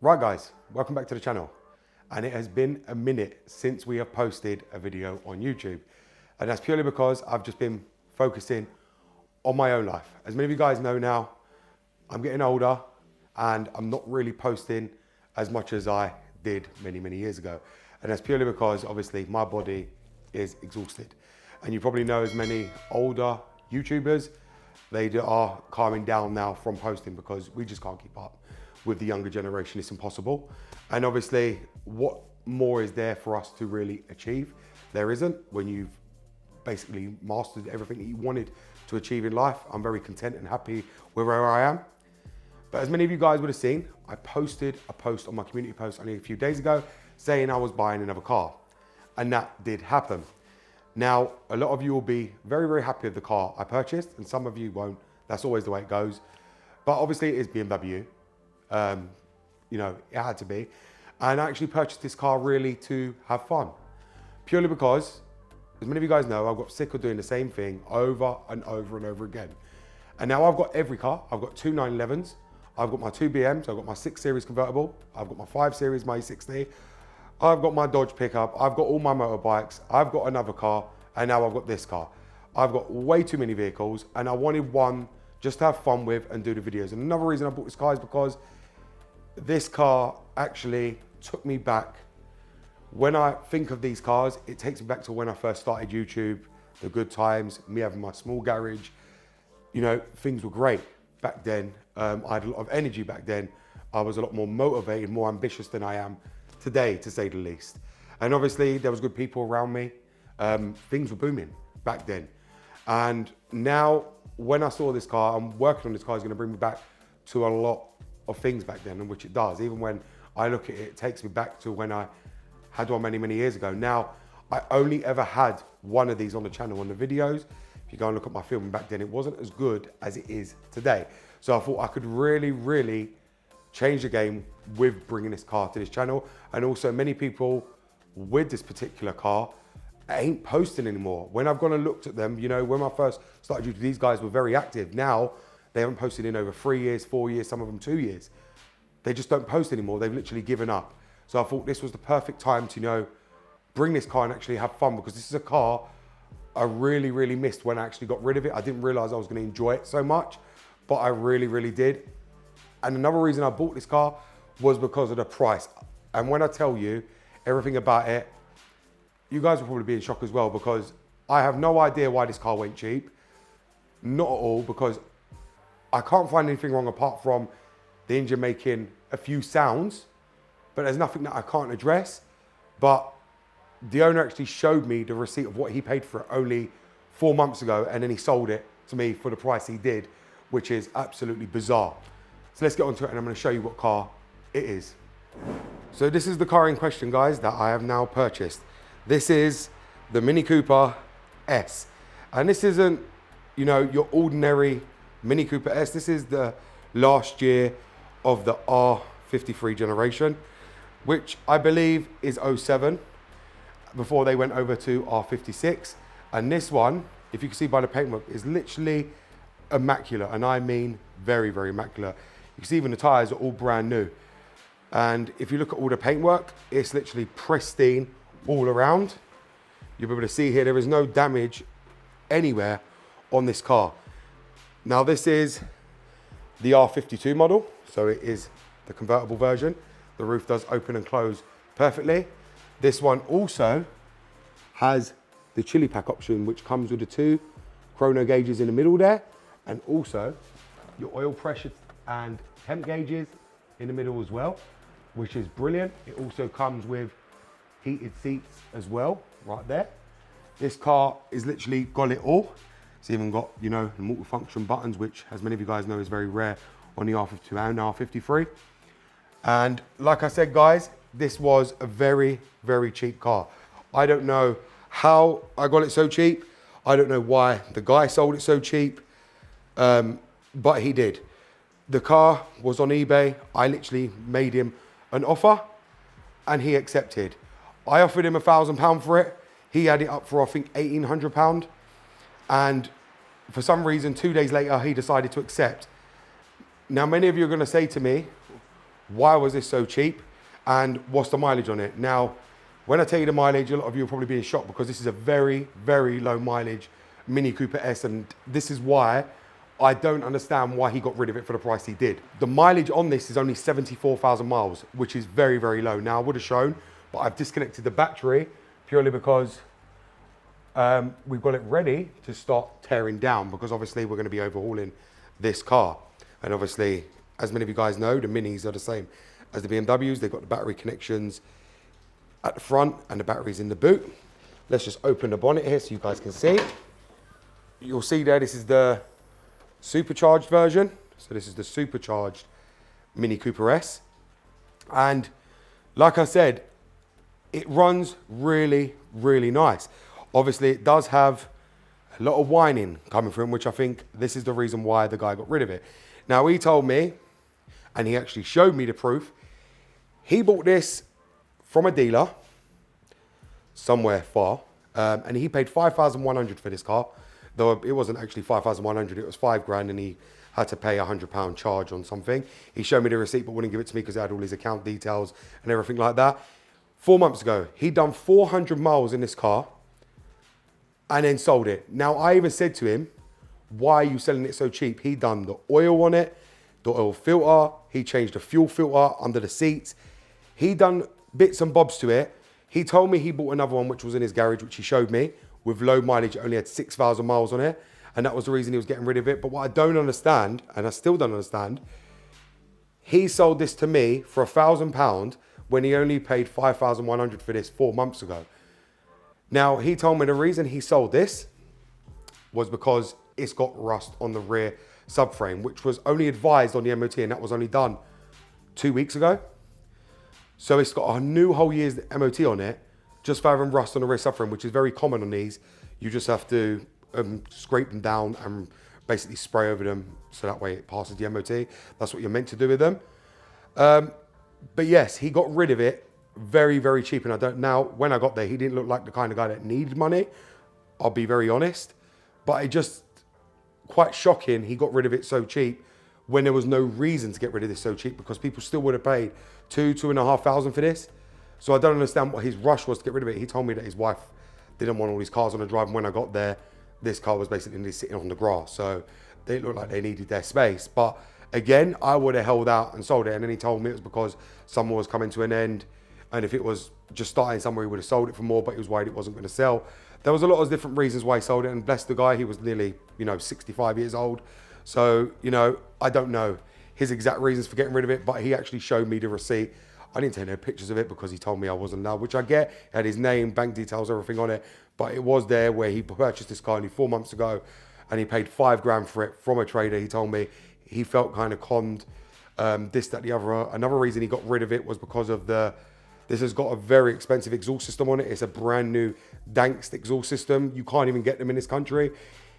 Right guys, welcome back to the channel. And it has been a minute since we have posted a video on YouTube. And that's purely because I've just been focusing on my own life. As many of you guys know now, I'm getting older and I'm not really posting as much as I did many years ago. And that's purely because obviously my body is exhausted. And you probably know as many older YouTubers, they are calming down now from posting because we just can't keep up with the younger generation. It's impossible. And obviously, what more is there for us to really achieve? There isn't. When you've basically mastered everything that you wanted to achieve in life, I'm very content and happy with where I am. But as many of you guys would have seen, I posted a post on my community post only a few days ago saying I was buying another car. And that did happen. Now, a lot of you will be very happy with the car I purchased, and some of you won't. That's always the way it goes. But obviously it is BMW. You know, it had to be. And I actually purchased this car really to have fun. Purely because, as many of you guys know, I've got sick of doing the same thing over and over again. And now I've got every car. I've got two 911s. I've got my two BMs. I've got my 6 Series convertible. I've got my 5 Series, my E60. I've got my Dodge pickup. I've got all my motorbikes. I've got another car. And now I've got this car. I've got way too many vehicles. And I wanted one just to have fun with and do the videos. And another reason I bought this car is because this car actually took me back. When I think of these cars, it takes me back to when I first started YouTube, the good times, me having my small garage. You know, things were great back then. I had a lot of energy back then. I was a lot more motivated, more ambitious than I am today, to say the least. And obviously there was good people around me. Things were booming back then. And now when I saw this car, I'm working on this car, is gonna bring me back to a lot of things back then, and which it does. Even when I look at it, it takes me back to when I had one many years ago. Now, I only ever had one of these on the channel on the videos. If you go and look at my filming back then, it wasn't as good as it is today. So I thought I could really change the game with bringing this car to this channel. And also many people with this particular car ain't posting anymore. When I've gone and looked at them, you know, when I first started YouTube, these guys were very active. Now, they haven't posted in over 3 years, 4 years, some of them 2 years. They just don't post anymore. They've literally given up. So I thought this was the perfect time to, you know, bring this car and actually have fun, because this is a car I really missed when I actually got rid of it. I didn't realize I was gonna enjoy it so much, but I really did. And another reason I bought this car was because of the price. And when I tell you everything about it, you guys will probably be in shock as well, because I have no idea why this car went cheap. Not at all, because I can't find anything wrong apart from the engine making a few sounds, but there's nothing that I can't address. But the owner actually showed me the receipt of what he paid for it only 4 months ago, and then he sold it to me for the price he did, which is absolutely bizarre. So let's get onto it, and I'm gonna show you what car it is. So this is the car in question, guys, that I have now purchased. This is the Mini Cooper S. And this isn't, you know, your ordinary Mini Cooper S. This is the last year of the R53 generation, which I believe is 07, before they went over to R56. And this one, if you can see by the paintwork, is literally immaculate. And I mean very immaculate. You can see even the tires are all brand new. And if you look at all the paintwork, it's literally pristine all around. You'll be able to see here, there is no damage anywhere on this car. Now this is the R52 model, so it is the convertible version. The roof does open and close perfectly. This one also has the chili pack option, which comes with the 2 chrono gauges in the middle there, and also your oil pressure and temp gauges in the middle as well, which is brilliant. It also comes with heated seats as well, right there. This car is literally got it all. It's even got, you know, the multi-function buttons, which, as many of you guys know, is very rare on the R52 and R53. And like I said, guys, this was a very cheap car. I don't know how I got it so cheap. I don't know why the guy sold it so cheap, but he did. The car was on eBay. I literally made him an offer and he accepted. I offered him £1,000 for it. He had it up for, I think, £1,800. And for some reason, 2 days later, he decided to accept. Now, many of you are going to say to me, why was this so cheap and what's the mileage on it. Now, when I tell you the mileage, a lot of you will probably be in shock because this is a very, very low mileage Mini Cooper S, and this is why I don't understand why he got rid of it for the price he did. The mileage on this is only 74,000 miles, which is very, very low. Now, I would have shown, but I've disconnected the battery purely because we've got it ready to start tearing down, because obviously we're going to be overhauling this car. And obviously, as many of you guys know, the Minis are the same as the BMWs. They've got the battery connections at the front and the batteries in the boot. Let's just open the bonnet here so you guys can see. You'll see there, this is the supercharged version. So this is the supercharged Mini Cooper S. And like I said, it runs really, really nice. Obviously, it does have a lot of whining coming from, which I think this is the reason why the guy got rid of it. Now, he told me, and he actually showed me the proof, he bought this from a dealer somewhere far, and he paid 5,100 for this car, though it wasn't actually 5,100, it was 5 grand, and he had to pay £100 charge on something. He showed me the receipt but wouldn't give it to me because it had all his account details and everything like that. 4 months ago, he'd done 400 miles in this car and then sold it. Now, I even said to him, why are you selling it so cheap? He done the oil on it, the oil filter, he changed the fuel filter under the seats. He done bits and bobs to it. He told me he bought another one which was in his garage, which he showed me, with low mileage. It only had 6,000 miles on it, and that was the reason he was getting rid of it. But what I don't understand, and I still don't understand, he sold this to me for £1,000 when he only paid 5,100 for this 4 months ago. Now, he told me the reason he sold this was because it's got rust on the rear subframe, which was only advised on the MOT, and that was only done 2 weeks ago. So it's got a new whole year's MOT on it, just for having rust on the rear subframe, which is very common on these. You just have to scrape them down and basically spray over them so that way it passes the MOT. That's what you're meant to do with them. But yes, he got rid of it very, very cheap. And now, when I got there, he didn't look like the kind of guy that needed money. I'll be very honest. But it just, quite shocking, he got rid of it so cheap when there was no reason to get rid of this so cheap, because people still would have paid $2,500 for this. So I don't understand what his rush was to get rid of it. He told me that his wife didn't want all these cars on the drive. And when I got there, this car was basically sitting on the grass. So they looked like they needed their space. But again, I would have held out and sold it. And then he told me it was because summer was coming to an end. And if it was just starting somewhere, he would have sold it for more, but he was worried it wasn't going to sell. There was a lot of different reasons why he sold it. And bless the guy, he was nearly, 65 years old. So, I don't know his exact reasons for getting rid of it, but he actually showed me the receipt. I didn't take no pictures of it because he told me I wasn't allowed, which I get. It had his name, bank details, everything on it. But it was there where he purchased this car only 4 months ago, and he paid 5 grand for it from a trader. He told me he felt kind of conned, this, that, the other. Another reason he got rid of it was because of this has got a very expensive exhaust system on it. It's a brand new Dankst exhaust system. You can't even get them in this country.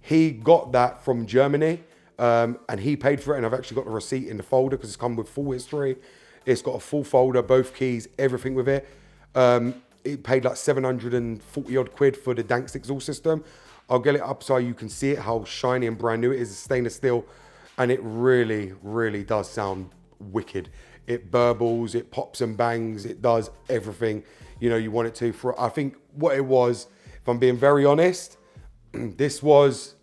He got that from Germany, and he paid for it. And I've actually got the receipt in the folder because it's come with full history. It's got a full folder, both keys, everything with it. It paid like 740 odd quid for the Dankst exhaust system. I'll get it up so you can see it, how shiny and brand new it is. It's stainless steel, and it really, really does sound wicked. It burbles, it pops and bangs, it does everything you want it to. I think what it was, if I'm being very honest, this was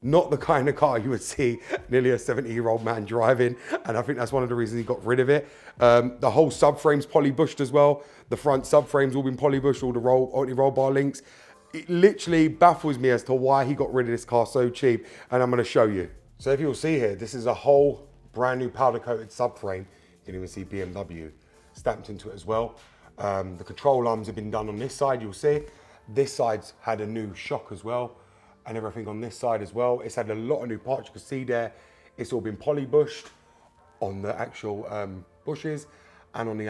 not the kind of car you would see nearly a 70-year-old man driving. And I think that's one of the reasons he got rid of it. The whole subframe's poly-bushed as well. The front subframe's all been poly-bushed, all the anti-roll bar links. It literally baffles me as to why he got rid of this car so cheap. And I'm going to show you. So if you'll see here, this is a whole brand new powder-coated subframe. You can even see BMW stamped into it as well. The control arms have been done on this side, you'll see. This side's had a new shock as well, and everything on this side as well. It's had a lot of new parts. You can see there, it's all been poly-bushed on the actual bushes and on the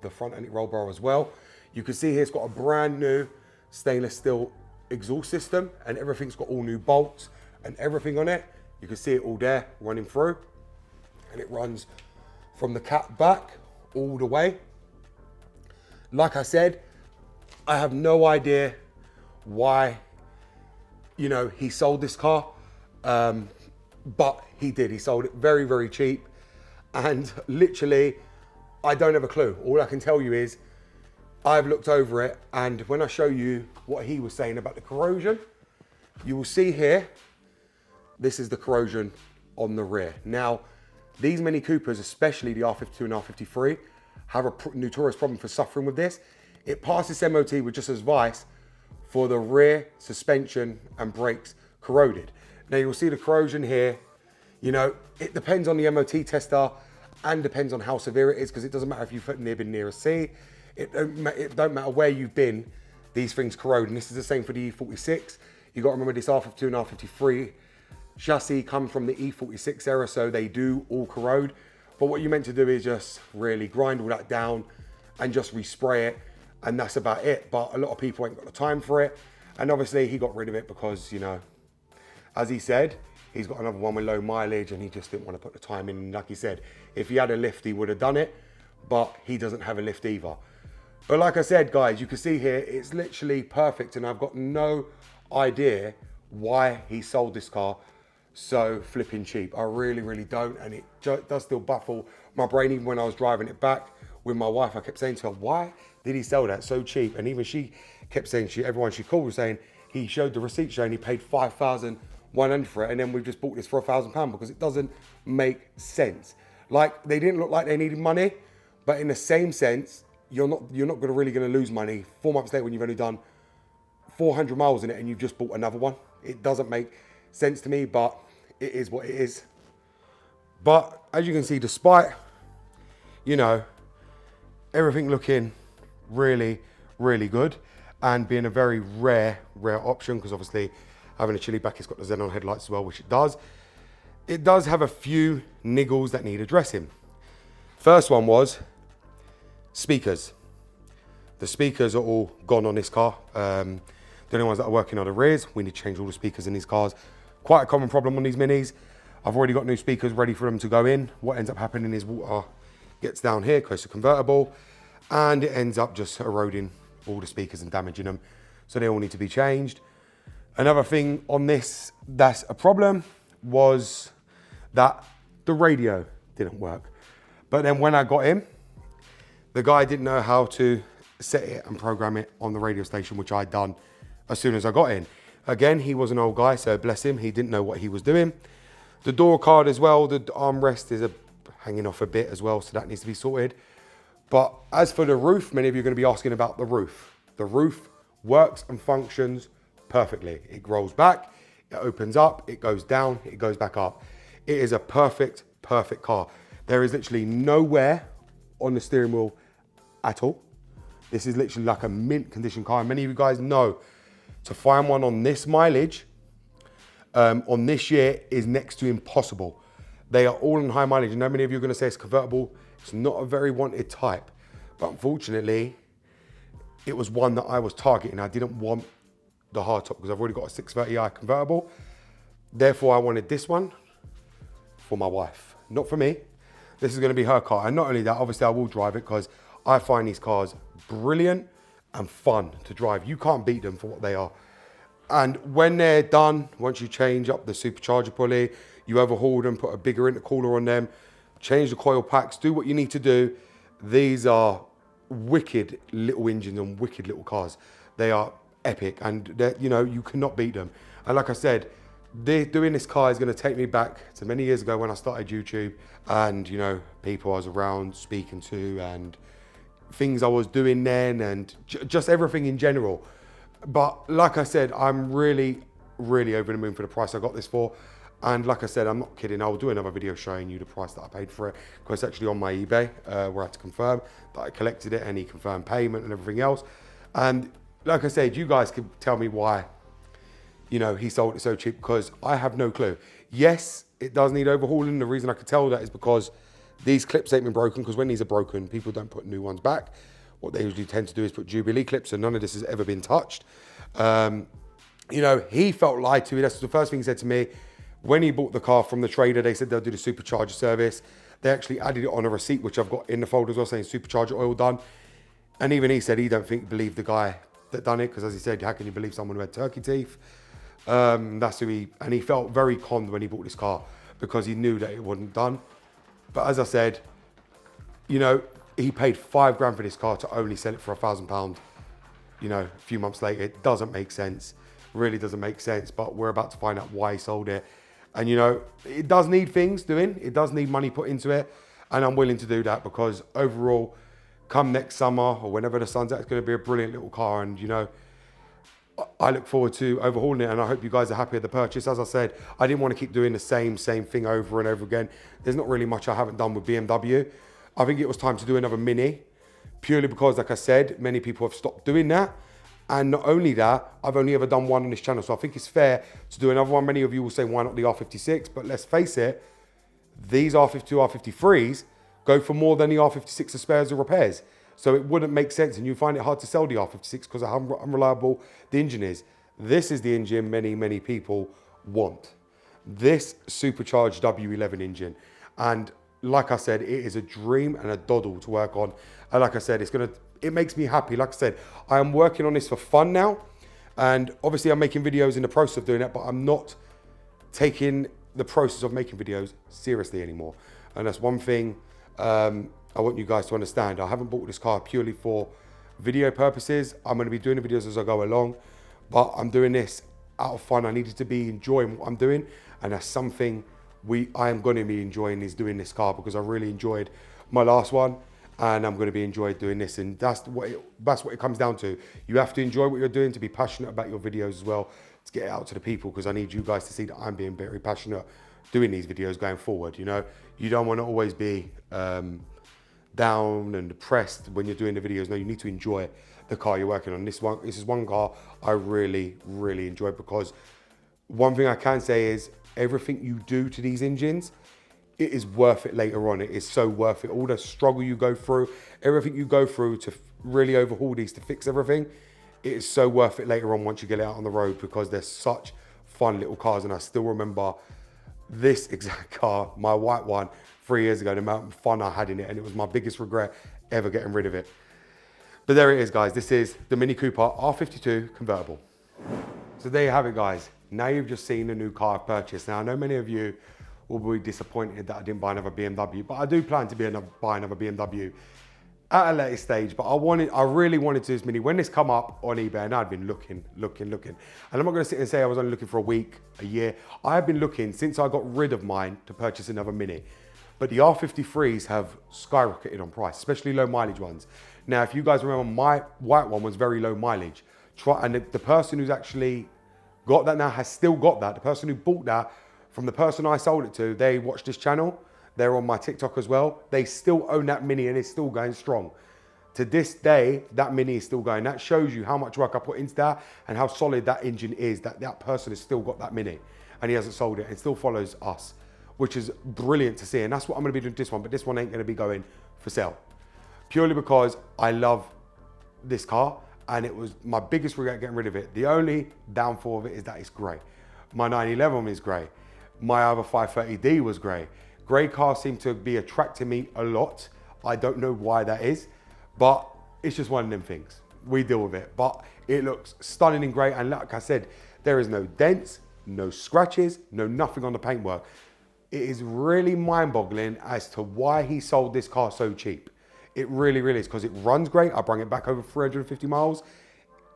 the front anti-roll bar as well. You can see here it's got a brand new stainless steel exhaust system, and everything's got all new bolts and everything on it. You can see it all there running through, and it runs from the cap back all the way. Like I said, I have no idea why, he sold this car, but he did. He sold it very, very cheap. And literally, I don't have a clue. All I can tell you is I've looked over it, and when I show you what he was saying about the corrosion, you will see here, this is the corrosion on the rear. Now, these Mini Coopers, especially the R52 and R53, have a notorious problem for suffering with this. It passes MOT with just advice for the rear suspension and brakes corroded. Now you'll see the corrosion here. You know, it depends on the MOT tester and depends on how severe it is, because it doesn't matter if you've been near a sea. It don't matter where you've been, these things corrode. And this is the same for the E46. You got to remember this R52 and R53 chassis comes from the E46 era, so they do all corrode. But what you're meant to do is just really grind all that down and just respray it, and that's about it. But a lot of people ain't got the time for it. And obviously he got rid of it because, you know, as he said, he's got another one with low mileage and he just didn't want to put the time in. Like he said, if he had a lift, he would have done it, but he doesn't have a lift either. But like I said, guys, you can see here, it's literally perfect, and I've got no idea why he sold this car so flipping cheap. I really, really don't, and it does still baffle my brain. Even when I was driving it back with my wife, I kept saying to her, why did he sell that so cheap? And even she kept saying, everyone she called was saying, he showed the receipt showing he paid $5,100 for it, and then we've just bought this for £1,000, because it doesn't make sense. Like, they didn't look like they needed money, but in the same sense, you're not really going to lose money 4 months later when you've only done 400 miles in it and you've just bought another one. It doesn't make sense to me, but it is what it is. But as you can see, despite, you know, everything looking really, really good and being a very rare option, because obviously having a chili back, it's got the xenon headlights as well, which it does have a few niggles that need addressing. First one was speakers. The speakers are all gone on this car. The only ones that are working are the rears. We need to change all the speakers in these cars. Quite a common problem on these Minis. I've already got new speakers ready for them to go in. What ends up happening is water gets down here, goes to convertible, and it ends up just eroding all the speakers and damaging them. So they all need to be changed. Another thing on this that's a problem was that the radio didn't work. But then when I got in, the guy didn't know how to set it and program it on the radio station, which I'd done as soon as I got in. Again, he was an old guy, so bless him, he didn't know what he was doing. The door card as well, the armrest is hanging off a bit as well, so that needs to be sorted. But as for the roof, many of you are going to be asking about the roof. The roof works and functions perfectly. It grows back, it opens up, it goes down, it goes back up. It is a perfect car. There is literally no wear on the steering wheel at all. This is literally like a mint condition car. And many of you guys know to find one on this mileage, on this year, is next to impossible. They are all in high mileage. And many of you are going to say it's convertible. It's not a very wanted type. But unfortunately, it was one that I was targeting. I didn't want the hardtop because I've already got a 630i convertible. Therefore, I wanted this one for my wife, not for me. This is going to be her car. And not only that, obviously I will drive it because I find these cars brilliant and fun to drive. You can't beat them for what they are. And when they're done, once you change up the supercharger pulley, you overhaul them, put a bigger intercooler on them, change the coil packs, do what you need to do. These are wicked little engines and wicked little cars. They are epic, and you know, you cannot beat them. And like I said, doing this car is going to take me back to many years ago when I started YouTube, and you know, people I was around speaking to and things I was doing then, and just everything in general. But like I said, I'm really, really over the moon for the price I got this for. And like I said, I'm not kidding. I'll do another video showing you the price that I paid for it, because it's actually on my eBay, where I had to confirm that I collected it, and he confirmed payment and everything else. And like I said, you guys can tell me why, you know, he sold it so cheap, because I have no clue. Yes, it does need overhauling. The reason I could tell that is because these clips ain't been broken, because when these are broken, people don't put new ones back. What they usually tend to do is put Jubilee clips, and none of this has ever been touched. You know, he felt lied to. That's the first thing he said to me. When he bought the car from the trader, they said they'll do the supercharger service. They actually added it on a receipt, which I've got in the folder as well, saying supercharger oil done. And even he said he don't believe the guy that done it, because as he said, how can you believe someone who had turkey teeth? That's who he felt very conned when he bought this car, because he knew that it wasn't done. But as I said, you know, he paid £5 for this car to only sell it for £1,000, you know, a few months later. It doesn't make sense. Really doesn't make sense, but we're about to find out why he sold it. And you know, it does need things doing. It does need money put into it. And I'm willing to do that because overall, come next summer or whenever the sun's out, it's going to be a brilliant little car. And you know, I look forward to overhauling it, and I hope you guys are happy with the purchase. As I said, I didn't want to keep doing the same thing over and over again. There's not really much I haven't done with BMW. I think it was time to do another Mini, purely because, like I said, many people have stopped doing that. And not only that, I've only ever done one on this channel, so I think it's fair to do another one. Many of you will say, why not the R56? But let's face it, these R52, R53s go for more than the R56 of spares or repairs. So it wouldn't make sense, and you find it hard to sell the R56 because of how unreliable the engine is. This is the engine many people want. This supercharged W11 engine. And like I said, it is a dream and a doddle to work on. And like I said, it makes me happy. Like I said, I am working on this for fun now. And obviously I'm making videos in the process of doing it, but I'm not taking the process of making videos seriously anymore. And that's one thing I want you guys to understand. I haven't bought this car purely for video purposes. I'm going to be doing the videos as I go along, but I'm doing this out of fun. I needed to be enjoying what I'm doing, and that's something I am going to be enjoying, is doing this car, because I really enjoyed my last one, and I'm going to be enjoying doing this. And that's what it comes down to. You have to enjoy what you're doing to be passionate about your videos as well, to get it out to the people, because I need you guys to see that I'm being very passionate doing these videos going forward. You know, you don't want to always be down and depressed when you're doing the videos. No, you need to enjoy the car you're working on. This is one car I really enjoy, because one thing I can say is everything you do to these engines, it is worth it later on. It is so worth it. All the struggle you go through, everything you go through to really overhaul these, to fix everything, it is so worth it later on once you get it out on the road, because they're such fun little cars. And I still remember this exact car, my white one, 3 years ago, the amount of fun I had in it, and it was my biggest regret ever getting rid of it. But there it is, guys. This is the Mini Cooper R52 convertible. So there you have it, guys. Now you've just seen the new car I've purchased. Now I know many of you will be disappointed that I didn't buy another BMW, but I do plan to buy another BMW at a later stage. But I really wanted to this Mini. When this come up on eBay, and I'd been looking. And I'm not gonna sit and say I was only looking for a week, a year. I have been looking since I got rid of mine to purchase another Mini. But the R53s have skyrocketed on price, especially low mileage ones. Now, if you guys remember, my white one was very low mileage. And the person who's actually got that now has still got that. The person who bought that from the person I sold it to, they watch this channel. They're on my TikTok as well. They still own that Mini, and it's still going strong. To this day, that Mini is still going. That shows you how much work I put into that and how solid that engine is, that person has still got that Mini and he hasn't sold it and still follows us, which is brilliant to see. And that's what I'm gonna be doing this one, but this one ain't gonna be going for sale. Purely because I love this car, and it was my biggest regret getting rid of it. The only downfall of it is that it's grey. My 911 is grey. My other 530D was grey. Grey cars seem to be attracting me a lot. I don't know why that is, but it's just one of them things. We deal with it, but it looks stunning in grey. And like I said, there is no dents, no scratches, no nothing on the paintwork. It is really mind-boggling as to why he sold this car so cheap. It really is, because it runs great. I bring it back over 350 miles.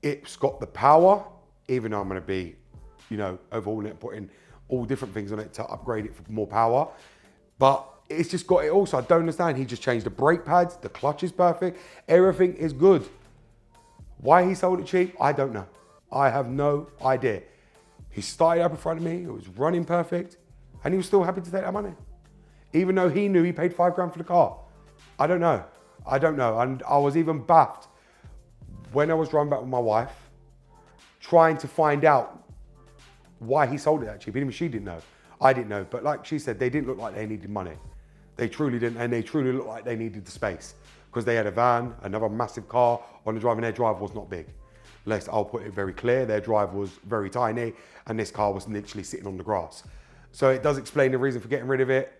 It's got the power, even though I'm gonna be, you know, overhauling it, putting all different things on it to upgrade it for more power. But it's just got it all, so I don't understand. He just changed the brake pads, the clutch is perfect, everything is good. Why he sold it cheap, I don't know. I have no idea. He started up in front of me, it was running perfect, and he was still happy to take that money. Even though he knew he paid £5 for the car. I don't know. And I was even baffed when I was driving back with my wife, trying to find out why he sold it that cheap. Even she didn't know. I didn't know. But like she said, they didn't look like they needed money. They truly didn't, and they truly looked like they needed the space, because they had a van, another massive car on the drive, and their drive was not big. I'll put it very clear, their drive was very tiny, and this car was literally sitting on the grass. So it does explain the reason for getting rid of it.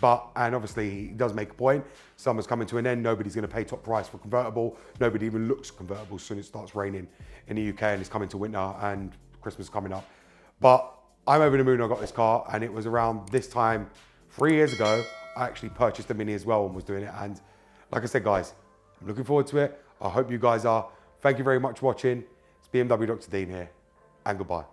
And obviously he does make a point. Summer's coming to an end. Nobody's going to pay top price for convertible. Nobody even looks convertible as soon as it starts raining in the UK, and it's coming to winter and Christmas coming up. But I'm over the moon I got this car, and it was around this time 3 years ago actually purchased a Mini as well and was doing it. And like I said, guys, I'm looking forward to it. I hope you guys are. Thank you very much for watching. It's BMW Dr. Dean here, and goodbye.